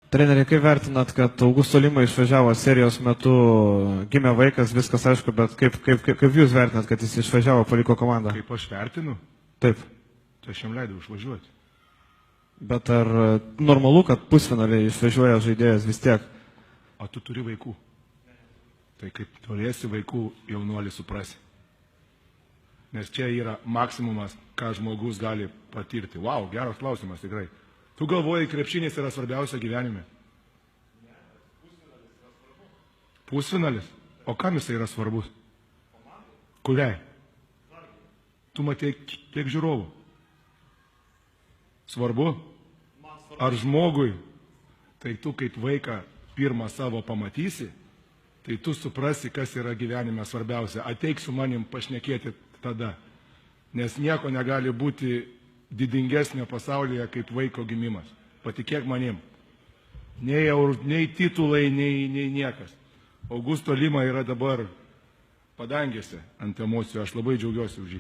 Treneri, kaip vertinat, kad Augusto Lima išvažiavo serijos metu, gimė vaikas, viskas aišku, bet kaip jūs vertinat, kad jis išvažiavo, paliko komandą? Kaip aš vertinu, Taip. tai aš jam leidau išvažiuoti. Bet ar normalu, kad pusfinaliai išvažiuoja žaidėjas vis tiek? O tu turi vaikų. Tai kaip turėsi vaikų, jaunuolį suprasi. Nes čia yra maksimumas, ką žmogus gali patirti. Vau, geras klausimas tikrai. Tu galvoji, krepšinis yra svarbiausia gyvenime? Pusfinalis? O kam jisai yra svarbus? Kuriai? Tu matei kiek žiūrovų? Svarbu? Ar žmogui? Tai tu kaip vaiką pirmą savo pamatysi, tai tu suprasi, kas yra gyvenime svarbiausia. Ateik su manim pašnekėti tada. Nes nieko negali būti didingesnio pasaulyje kaip vaiko gimimas. Patikėk manim. Nei titulai, nei niekas. Augusto Lima yra dabar padangėse ant emocijų. Aš labai džiaugiuosi už jį.